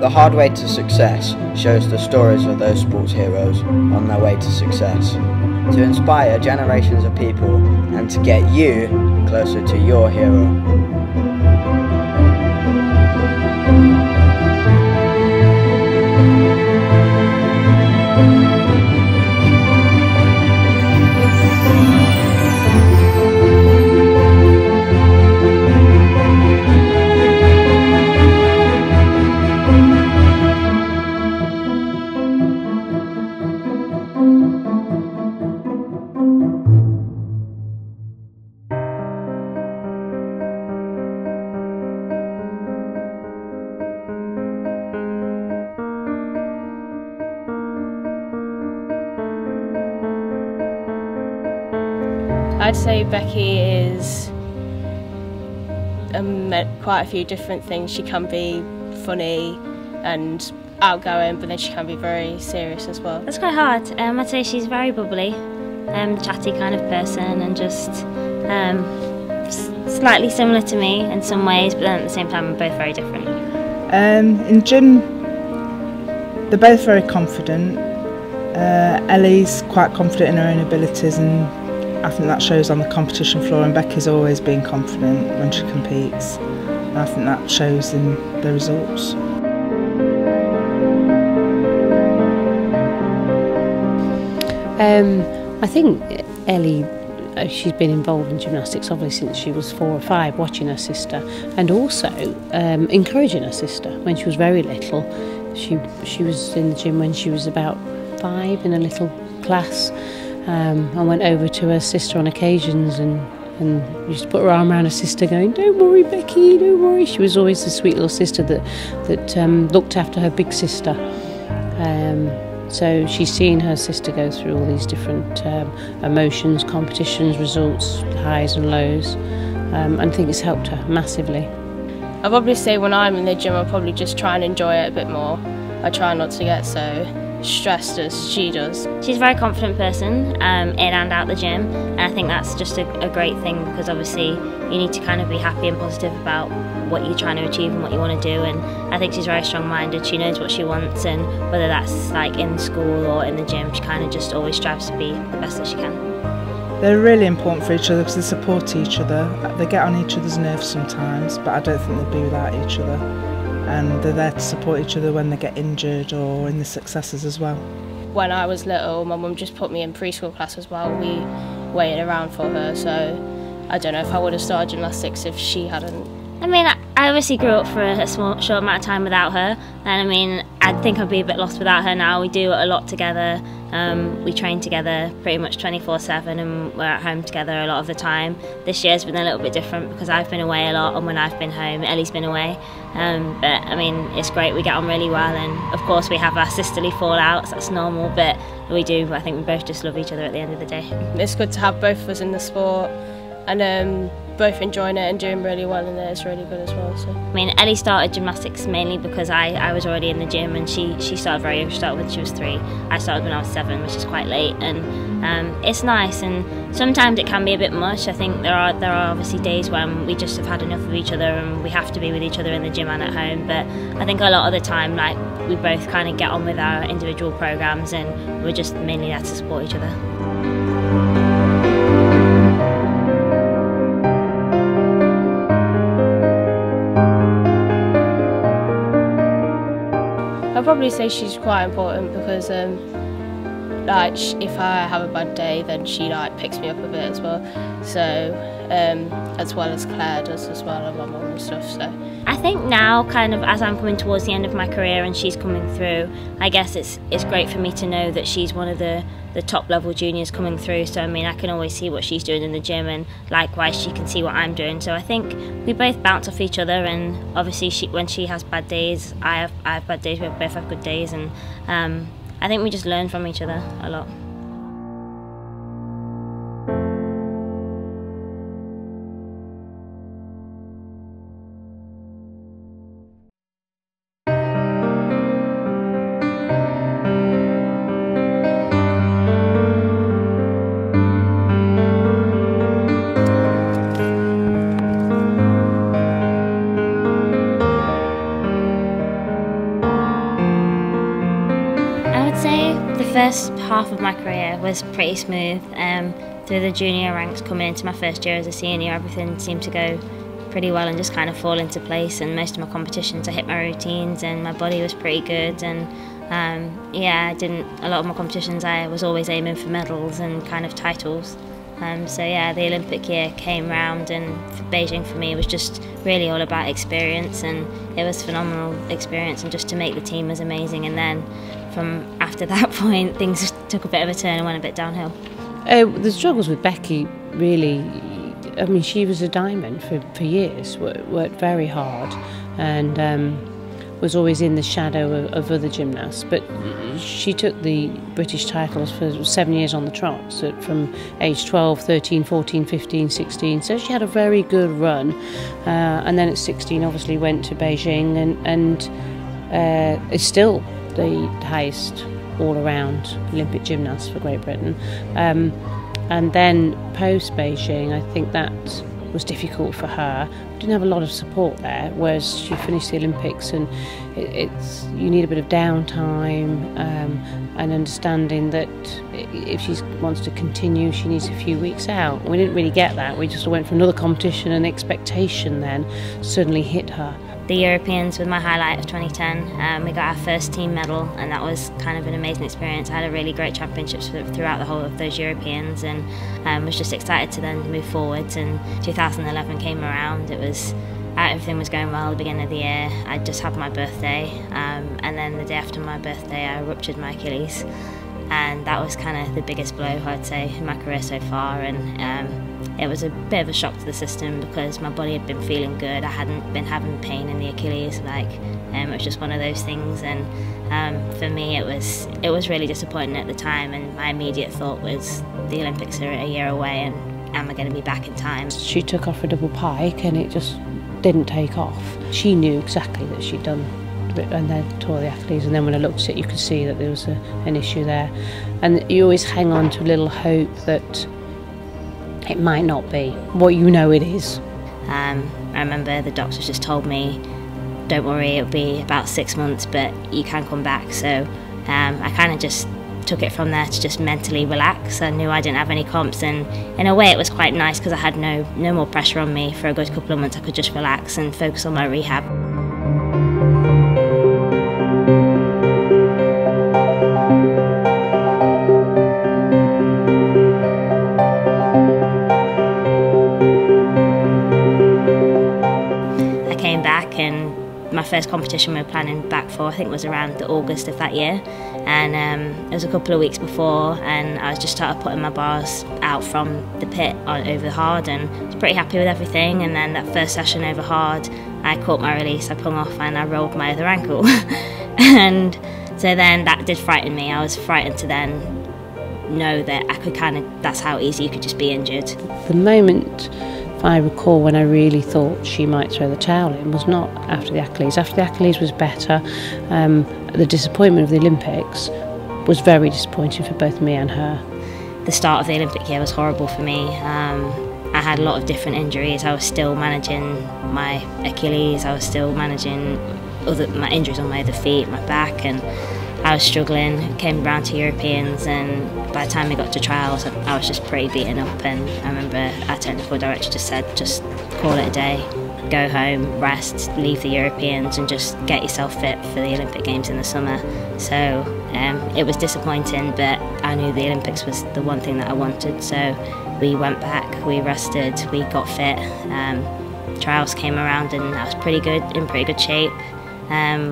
The Hard Way to Success shows the stories of those sports heroes on their way to success, to inspire generations of people and to get you closer to your hero. I'd say Becky is quite a few different things. She can be funny and outgoing, but then she can be very serious as well. That's quite hard. I'd say she's very bubbly, chatty kind of person, and just slightly similar to me in some ways, but then at the same time we're both very different. In gym, they're both very confident. Ellie's quite confident in her own abilities, and I think that shows on the competition floor, and Becky's always been confident when she competes, and I think that shows in the results. I think Ellie, she's been involved in gymnastics obviously since she was 4 or 5, watching her sister, and also encouraging her sister when she was very little. She was in the gym when she was about 5 in a little class. I went over to her sister on occasions and used to put her arm around her sister going, "Don't worry, Becky, don't worry." She was always the sweet little sister that looked after her big sister. So she's seen her sister go through all these different emotions, competitions, results, highs and lows, and I think it's helped her massively. I'd probably say when I'm in the gym, I'll probably just try and enjoy it a bit more. I try not to get so stressed as she does. She's a very confident person in and out the gym, and I think that's just a great thing, because obviously you need to kind of be happy and positive about what you're trying to achieve and what you want to do, and I think she's very strong-minded. She knows what she wants, and whether that's like in school or in the gym, she kind of just always strives to be the best that she can. They're really important for each other because they support each other. They get on each other's nerves sometimes, but I don't think they'd be without each other. And they're there to support each other when they get injured or in the successes as well. When I was little, my mum just put me in preschool class as well. We waited around for her, so I don't know if I would have started gymnastics if she hadn't. I mean, I obviously grew up for a short amount of time without her, and I mean, I think I'd be a bit lost without her now. We do a lot together. We train together pretty much 24/7, and we're at home together a lot of the time. This year's been a little bit different because I've been away a lot, and when I've been home, Ellie's been away. But I mean, it's great. We get on really well, and of course we have our sisterly fallouts. That's normal, but we do. I think we both just love each other at the end of the day. It's good to have both of us in the sport, and both enjoying it and doing really well in it. It's really good as well. So. I mean, Ellie started gymnastics mainly because I was already in the gym, and she started very young. She started when she was 3. I started when I was 7, which is quite late, and it's nice. And sometimes it can be a bit much. I think there are obviously days when we just have had enough of each other, and we have to be with each other in the gym and at home. But I think a lot of the time, like, we both kind of get on with our individual programs, and we're just mainly there to support each other. I'd probably say she's quite important because like if I have a bad day, then she like picks me up a bit as well. So as well as Claire does as well, and my mum and stuff. So I think now, kind of as I'm coming towards the end of my career and she's coming through, I guess it's great for me to know that she's one of the top level juniors coming through. So I mean, I can always see what she's doing in the gym, and likewise she can see what I'm doing. So I think we both bounce off each other, and obviously when she has bad days, I have bad days. We both have good days, and I think we just learn from each other a lot. half of my career was pretty smooth. Through the junior ranks, coming into my first year as a senior, everything seemed to go pretty well and just kind of fall into place, and most of my competitions I hit my routines and my body was pretty good, and yeah, a lot of my competitions I was always aiming for medals and kind of titles. So yeah, the Olympic year came round, and Beijing for me was just really all about experience, and it was a phenomenal experience, and just to make the team was amazing. And then from after that point things took a bit of a turn and went a bit downhill. The struggles with Becky, really, I mean, she was a diamond for years, worked very hard, and was always in the shadow of other gymnasts. But she took the British titles for 7 years on the trot, so from age 12, 13, 14, 15, 16. So she had a very good run. And then at 16, obviously went to Beijing, and is still the highest all-around Olympic gymnast for Great Britain. And then post-Beijing, I think that was difficult for her. Didn't have a lot of support there, whereas she finished the Olympics, and you need a bit of downtime and understanding that if she wants to continue, she needs a few weeks out. We didn't really get that. We just went for another competition, and expectation then suddenly hit her. The Europeans was my highlight of 2010. We got our first team medal, and that was kind of an amazing experience. I had a really great championships throughout the whole of those Europeans, and was just excited to then move forwards. And 2011 came around. Everything was going well at the beginning of the year. I just had my birthday, and then the day after my birthday I ruptured my Achilles, and that was kind of the biggest blow, I'd say, in my career so far. And it was a bit of a shock to the system, because my body had been feeling good. I hadn't been having pain in the Achilles, it was just one of those things. And for me, it was really disappointing at the time, and my immediate thought was the Olympics are a year away, and am I going to be back in time? She took off a double pike, and it just didn't take off. She knew exactly that she'd done, and then tore the Achilles, and then when I looked at it, you could see that there was an issue there. And you always hang on to a little hope that it might not be what you know it is. I remember the doctors just told me, don't worry, it'll be about 6 months, but you can come back. So I kind of just took it from there to just mentally relax. I knew I didn't have any comps, and in a way it was quite nice, because I had no more pressure on me. For a good couple of months I could just relax and focus on my rehab. And my first competition we were planning back for, I think, was around the August of that year, and it was a couple of weeks before, and I was just started putting my bars out from the pit over the hard, and I was pretty happy with everything. And then that first session over hard, I caught my release, I hung off, and I rolled my other ankle. And so then that did frighten me. I was frightened to then know that I could that's how easy you could just be injured. The moment, if I recall, when I really thought she might throw the towel in, was not after the Achilles. After the Achilles was better. The disappointment of the Olympics was very disappointing for both me and her. The start of the Olympic year was horrible for me. I had a lot of different injuries. I was still managing my Achilles, I was still managing my injuries on my other feet, my back, and I was struggling. It came round to Europeans, and by the time we got to trials I was just pretty beaten up. And I remember our technical director just said, just call it a day, go home, rest, leave the Europeans, and just get yourself fit for the Olympic Games in the summer. So it was disappointing, but I knew the Olympics was the one thing that I wanted. So we went back, we rested, we got fit. Trials came around and I was in pretty good shape.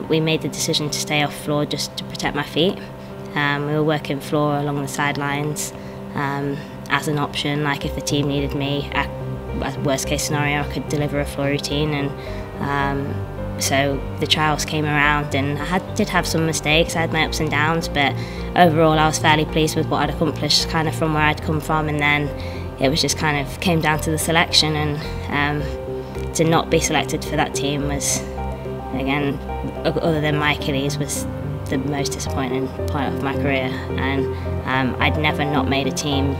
We made the decision to stay off floor just to protect my feet. We were working floor along the sidelines as an option, like if the team needed me, at worst case scenario I could deliver a floor routine. And so the trials came around, and I did have some mistakes, I had my ups and downs, but overall I was fairly pleased with what I'd accomplished kind of from where I'd come from. And then it was just kind of came down to the selection, and to not be selected for that team was, again, other than my Achilles, was the most disappointing part of my career. And I'd never not made a team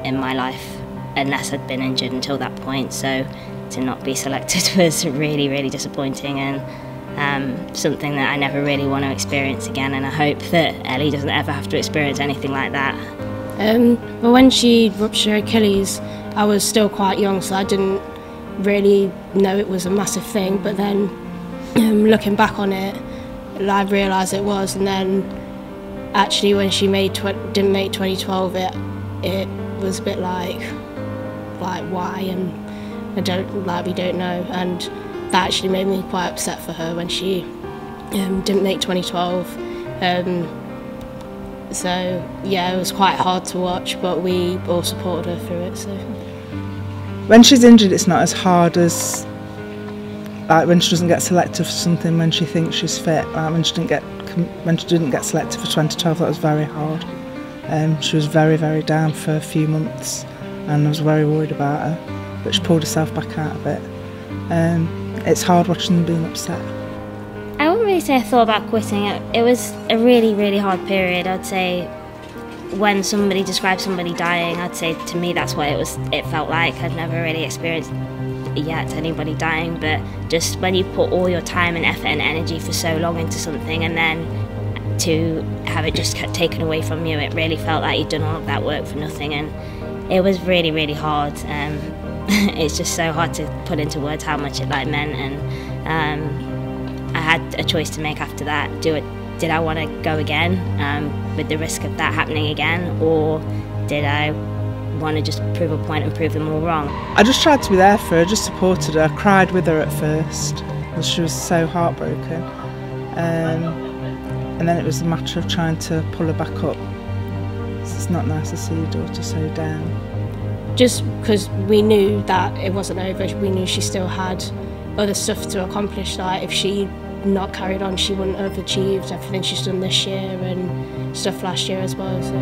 in my life unless I'd been injured until that point, so to not be selected was really, really disappointing. And something that I never really want to experience again, and I hope that Ellie doesn't ever have to experience anything like that. Well, when she ruptured her Achilles, I was still quite young, so I didn't really know it was a massive thing, but then looking back on it, I realised it was, and then actually when she didn't make 2012, it was a bit like why, and we don't know, and that actually made me quite upset for her when she didn't make 2012. So yeah, it was quite hard to watch, but we all supported her through it. So when she's injured, it's not as hard as like when she doesn't get selected for something when she thinks she's fit. When she didn't get selected for 2012, that was very hard. She was very, very down for a few months, and I was very worried about her, but she pulled herself back out of it. It's hard watching them being upset. I wouldn't really say I thought about quitting. It was a really, really hard period. I'd say when somebody describes somebody dying, I'd say to me that's what it felt like. I'd never really experienced yet anybody dying, but just when you put all your time and effort and energy for so long into something, and then to have it just taken away from you, it really felt like you'd done all of that work for nothing, and it was really, really hard. It's just so hard to put into words how much it meant, and I had a choice to make after that. Did I want to go again with the risk of that happening again, or did I want to just prove a point and prove them all wrong? I just tried to be there for her, just supported her. I cried with her at first because she was so heartbroken, and then it was a matter of trying to pull her back up. It's not nice to see your daughter so down. Just because we knew that it wasn't over, we knew she still had other stuff to accomplish. Like if she not carried on, she wouldn't have achieved everything she's done this year and stuff last year as well. So.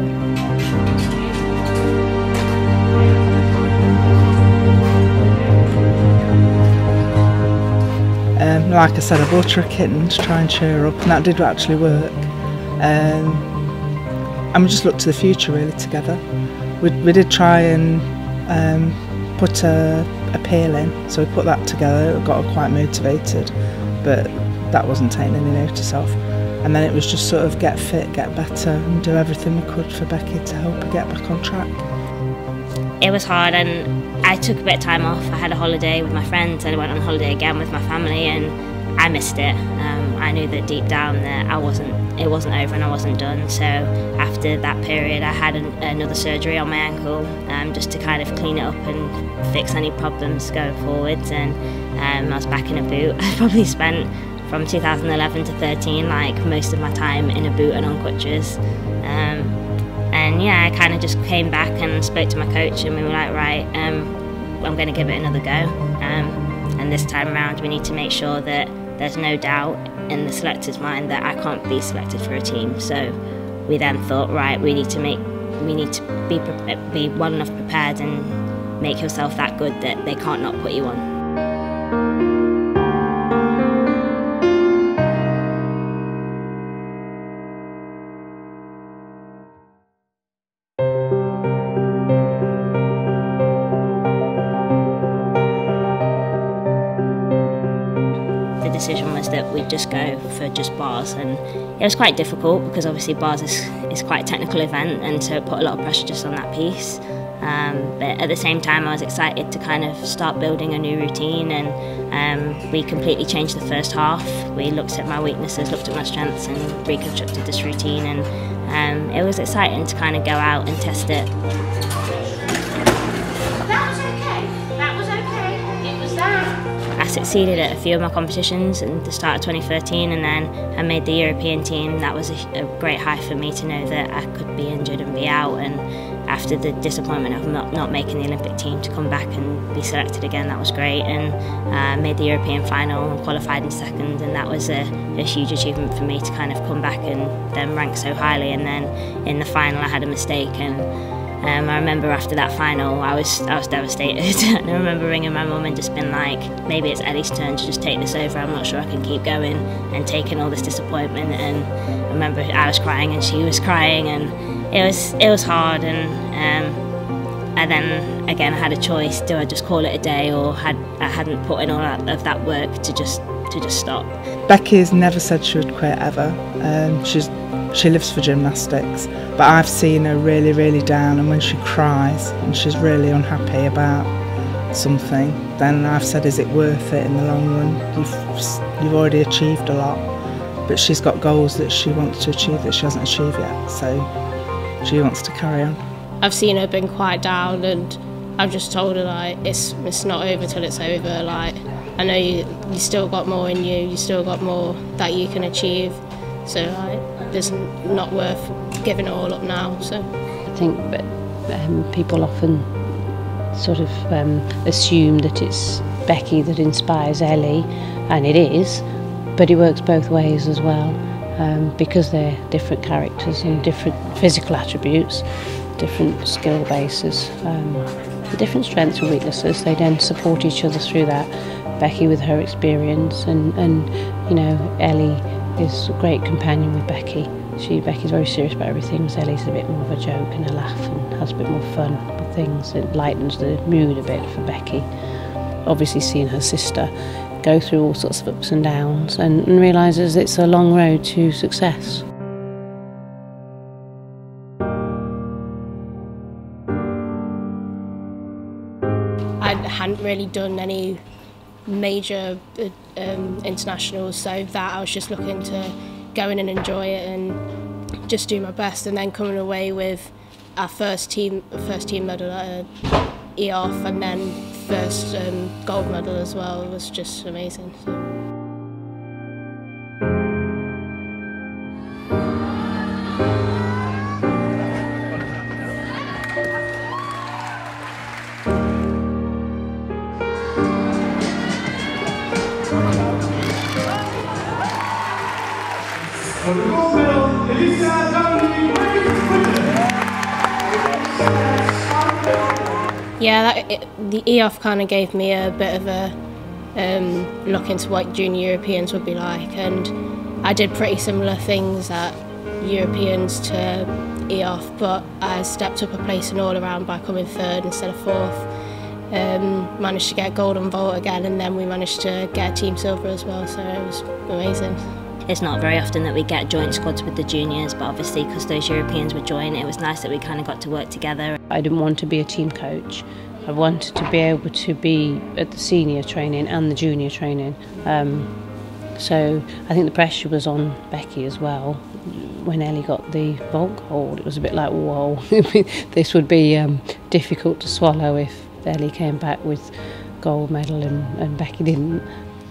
Like I said, I bought her a kitten to try and cheer her up, and that did actually work. And we just looked to the future really together. We did try and put a peel in, so we put that together. It got her quite motivated, but that wasn't taking any notice of. And then it was just sort of get fit, get better, and do everything we could for Becky to help her get back on track. It was hard, and I took a bit of time off. I had a holiday with my friends, and I went on holiday again with my family, and I missed it. I knew that deep down that it wasn't over and I wasn't done. So after that period, I had another surgery on my ankle, just to kind of clean it up and fix any problems going forwards. And I was back in a boot. I probably spent from 2011 to 13 most of my time in a boot and on crutches. And yeah, I kind of just came back and spoke to my coach, and we were like, right, I'm going to give it another go. And this time around, we need to make sure that there's no doubt in the selector's mind that I can't be selected for a team. So we then thought, right, we need to be well enough prepared and make yourself that good that they can't not put you on. Decision was that we'd just go for just bars, and it was quite difficult because obviously bars is quite a technical event, and so it put a lot of pressure just on that piece. But at the same time, I was excited to kind of start building a new routine, and we completely changed the first half. We looked at my weaknesses, looked at my strengths, and reconstructed this routine, and it was exciting to kind of go out and test it. I succeeded at a few of my competitions at the start of 2013, and then I made the European team. That was a great high for me to know that I could be injured and be out, and after the disappointment of not making the Olympic team, to come back and be selected again, that was great. And I made the European final and qualified in second, and that was a huge achievement for me to kind of come back and then rank so highly. And then in the final I had a mistake, and I remember after that final I was devastated. And I remember ringing my mum and just being like, maybe it's Ellie's turn to just take this over, I'm not sure I can keep going, and taking all this disappointment. And I remember I was crying and she was crying, and it was hard. And then again I had a choice: do I just call it a day, or I hadn't put in all of that work to just to just stop. Becky has never said she would quit ever. She lives for gymnastics, but I've seen her really, really down, and when she cries and she's really unhappy about something, then I've said, is it worth it in the long run? You've already achieved a lot, but she's got goals that she wants to achieve that she hasn't achieved yet, so she wants to carry on. I've seen her been quite down, and I've just told her, like, it's not over till it's over. Like, I know you still got more in you, you still got more that you can achieve, so like, it's not worth giving it all up now. So I think people often sort of assume that it's Becky that inspires Ellie, and it is, but it works both ways as well, because they're different characters and different physical attributes, different skill bases, different strengths and weaknesses. They then support each other through that. Becky with her experience, and you know, Ellie is a great companion with Becky. Becky's very serious about everything, whereas Ellie's a bit more of a joke and a laugh and has a bit more fun with things. It lightens the mood a bit for Becky. Obviously seeing her sister go through all sorts of ups and downs, and realises it's a long road to success. I hadn't really done any major internationals, so that I was just looking to go in and enjoy it and just do my best, and then coming away with our first team medal at EOF, and then first gold medal as well, was just amazing. So. Yeah, the EOF kind of gave me a bit of a look into what junior Europeans would be like, and I did pretty similar things at Europeans to EOF, but I stepped up a place in all around by coming third instead of fourth. Managed to get gold on vault again, and then we managed to get a team silver as well, so it was amazing. It's not very often that we get joint squads with the juniors, but obviously because those Europeans were joint, it was nice that we kind of got to work together. I didn't want to be a team coach. I wanted to be able to be at the senior training and the junior training. So I think the pressure was on Becky as well. When Ellie got the vault gold, it was a bit like, whoa, this would be difficult to swallow if Ellie came back with gold medal and Becky didn't.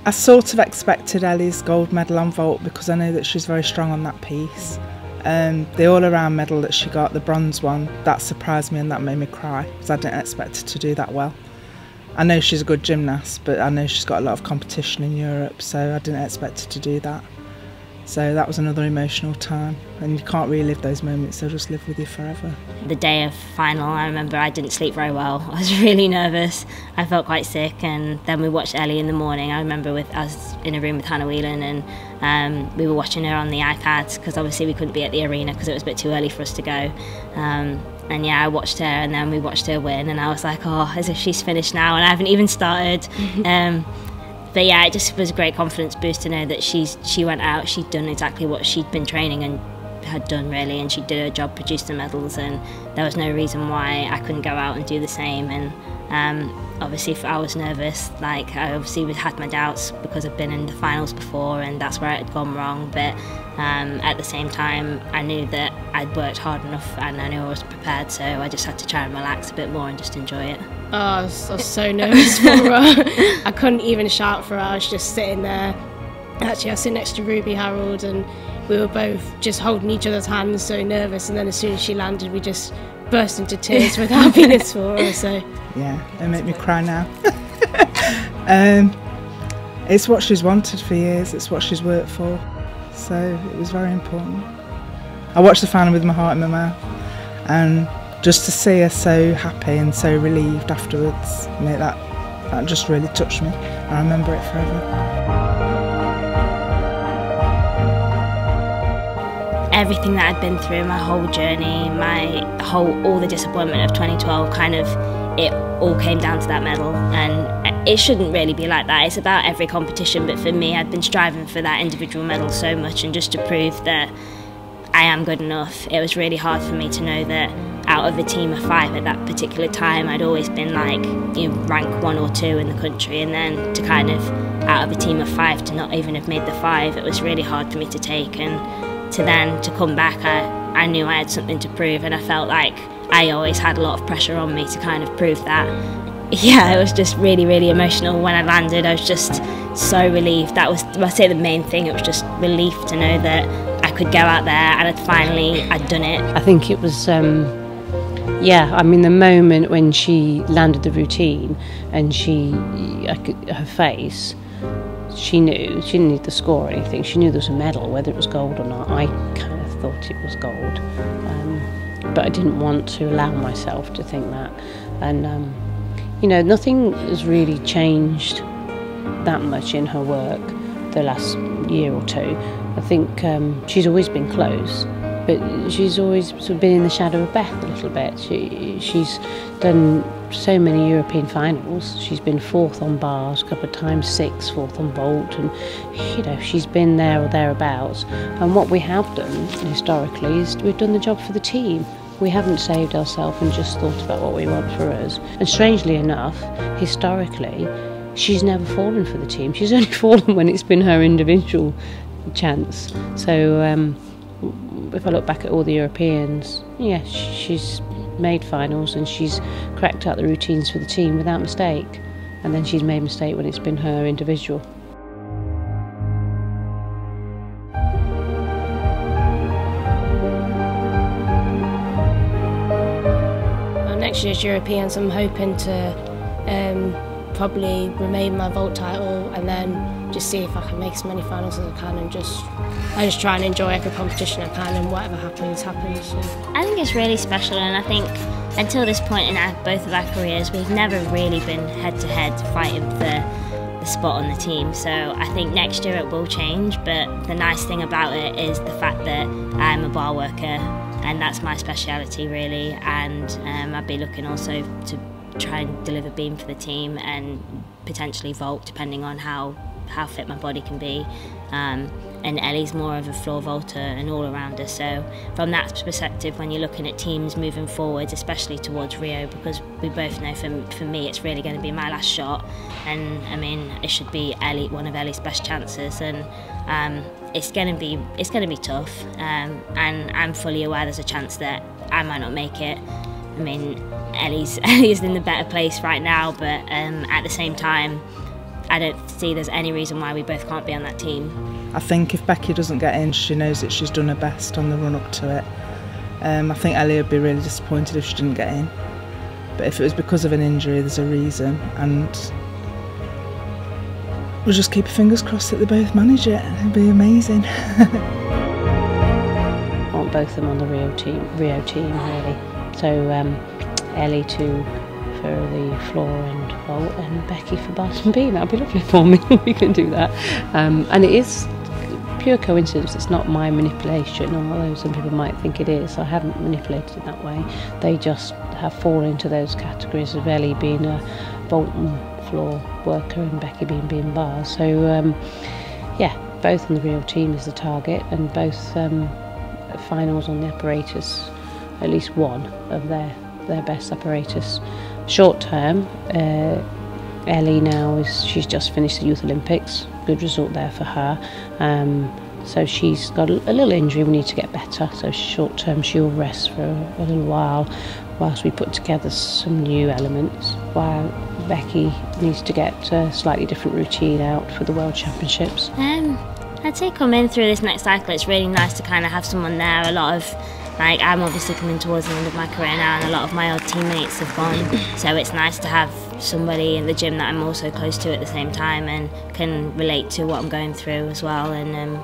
I sort of expected Ellie's gold medal on vault because I know that she's very strong on that piece. The all-around medal that she got, the bronze one, that surprised me and that made me cry because I didn't expect her to do that well. I know she's a good gymnast, but I know she's got a lot of competition in Europe, so I didn't expect her to do that. So that was another emotional time, and you can't relive those moments, they'll just live with you forever. The day of final, I remember I didn't sleep very well. I was really nervous. I felt quite sick, and then we watched Ellie in the morning. I remember I was in a room with Hannah Whelan, and we were watching her on the iPads because obviously we couldn't be at the arena because it was a bit too early for us to go. And yeah, I watched her, and then we watched her win, and I was like, oh, as if she's finished now, and I haven't even started. But yeah, it just was a great confidence boost to know that she went out, she'd done exactly what she'd been training and had done really, and she did her job, produced the medals, and there was no reason why I couldn't go out and do the same. And obviously if I was nervous, like I obviously had my doubts because I've been in the finals before and that's where it had gone wrong, but at the same time I knew that I'd worked hard enough and I knew I was prepared, so I just had to try and relax a bit more and just enjoy it. Oh, I was so nervous for her. I couldn't even shout for her, I was just sitting there. Actually I was sitting next to Ruby Harold and we were both just holding each other's hands, so nervous, and then as soon as she landed we just burst into tears with happiness for her. So yeah, they make me cry now. It's what she's wanted for years, it's what she's worked for, so it was very important. I watched the final with my heart in my mouth, and just to see her so happy and so relieved afterwards, that just really touched me. I remember it forever. Everything that I'd been through, my whole journey, all the disappointment of 2012, kind of, it all came down to that medal, and it shouldn't really be like that. It's about every competition, but for me, I'd been striving for that individual medal so much, and just to prove that I am good enough, it was really hard for me to know that out of a team of 5 at that particular time, I'd always been like, you know, rank 1 or 2 in the country, and then to kind of, out of a team of 5, to not even have made the 5, it was really hard for me to take. And to come back, I knew I had something to prove, and I felt like I always had a lot of pressure on me to kind of prove that. Yeah, it was just really, really emotional. When I landed, I was just so relieved. That was, I'd say, the main thing. It was just relief to know that I could go out there and I'd done it. I think it was, yeah, I mean, the moment when she landed the routine and her face, she knew, she didn't need the score or anything, she knew there was a medal, whether it was gold or not. I kind of thought it was gold, but I didn't want to allow myself to think that. And, you know, nothing has really changed that much in her work the last year or 2. I think she's always been close, but she's always sort of been in the shadow of Beth a little bit. She's done so many European finals. She's been 4th on bars a couple of times, 6th, 4th on vault, and you know, she's been there or thereabouts. And what we have done historically is we've done the job for the team. We haven't saved ourselves and just thought about what we want for us. And strangely enough, historically, she's never fallen for the team. She's only fallen when it's been her individual chance. So if I look back at all the Europeans, yeah, she's made finals and she's cracked out the routines for the team without mistake. And then she's made mistake when it's been her individual. Next year's Europeans, I'm hoping to probably remain my vault title and then just see if I can make as many finals as I can, and I just try and enjoy every competition I can, and whatever happens, happens. So. I think it's really special, and I think until this point in both of our careers, we've never really been head-to-head fighting for the spot on the team. So I think next year it will change, but the nice thing about it is the fact that I'm a bar worker, and that's my speciality really, and I'd be looking also to try and deliver beam for the team and potentially vault, depending on how fit my body can be. And Ellie's more of a floor vaulter and all-rounder, so from that perspective, when you're looking at teams moving forwards, especially towards Rio, because we both know for me it's really going to be my last shot, and I mean it should be Ellie, one of Ellie's best chances, and it's going to be tough, and I'm fully aware there's a chance that I might not make it. I mean, Ellie's in the better place right now, but at the same time, I don't see there's any reason why we both can't be on that team. I think if Becky doesn't get in, she knows that she's done her best on the run up to it. I think Ellie would be really disappointed if she didn't get in. But if it was because of an injury, there's a reason, and we'll just keep our fingers crossed that they both manage it. It'd be amazing. I want both of them on the Rio team really. So Ellie for the floor and vault, and Becky for bars and beam. That'd be lovely for me. We can do that. And it is pure coincidence. It's not my manipulation, although some people might think it is. I haven't manipulated it that way. They just have fallen into those categories of Ellie being a vault and floor worker and Becky being bars. So yeah, both on the Rio team is the target, and both finals on the apparatus, at least one of their best apparatus. Short term, Ellie now she's just finished the Youth Olympics. Good result there for her. So she's got a little injury. We need to get better. So short term, she'll rest for a little while whilst we put together some new elements. While Becky needs to get a slightly different routine out for the World Championships. I'd say coming through this next cycle, it's really nice to kind of have someone there. A lot of, like, I'm obviously coming towards the end of my career now, and a lot of my old teammates have gone, so it's nice to have somebody in the gym that I'm also close to at the same time and can relate to what I'm going through as well. And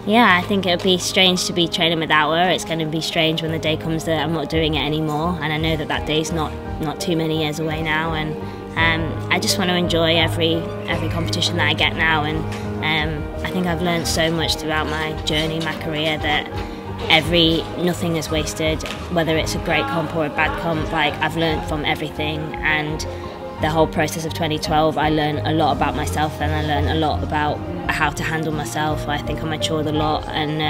yeah, I think it would be strange to be training without her. It's going to be strange when the day comes that I'm not doing it anymore, and I know that day's not too many years away now, and I just want to enjoy every competition that I get now, and I think I've learned so much throughout my journey, my career, that nothing is wasted, whether it's a great comp or a bad comp. Like, I've learned from everything, and the whole process of 2012, I learned a lot about myself, and I learned a lot about how to handle myself. I think I matured a lot, and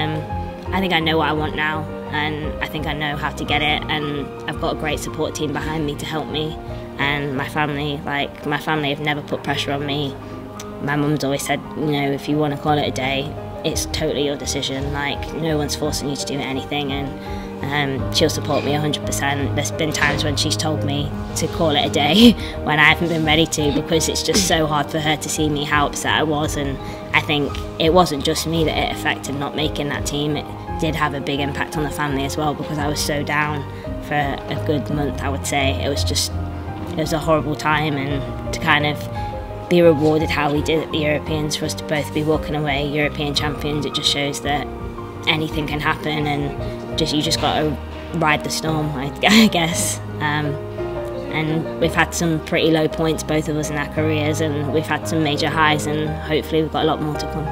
I think I know what I want now, and I think I know how to get it, and I've got a great support team behind me to help me, and my family have never put pressure on me. My mum's always said, you know, if you want to call it a day, it's totally your decision, like no one's forcing you to do anything, and she'll support me 100%. There's been times when she's told me to call it a day when I haven't been ready to, because it's just so hard for her to see me how upset I was, and I think it wasn't just me that it affected not making that team. It did have a big impact on the family as well, because I was so down for a good month, I would say. It was a horrible time, and to kind of be rewarded how we did at the Europeans, for us to both be walking away European champions, it just shows that anything can happen, and you just got to ride the storm, I guess. And we've had some pretty low points, both of us, in our careers, and we've had some major highs, and hopefully we've got a lot more to come.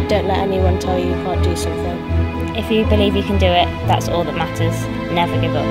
Don't let anyone tell you you can't do something. If you believe you can do it, that's all that matters. Never give up.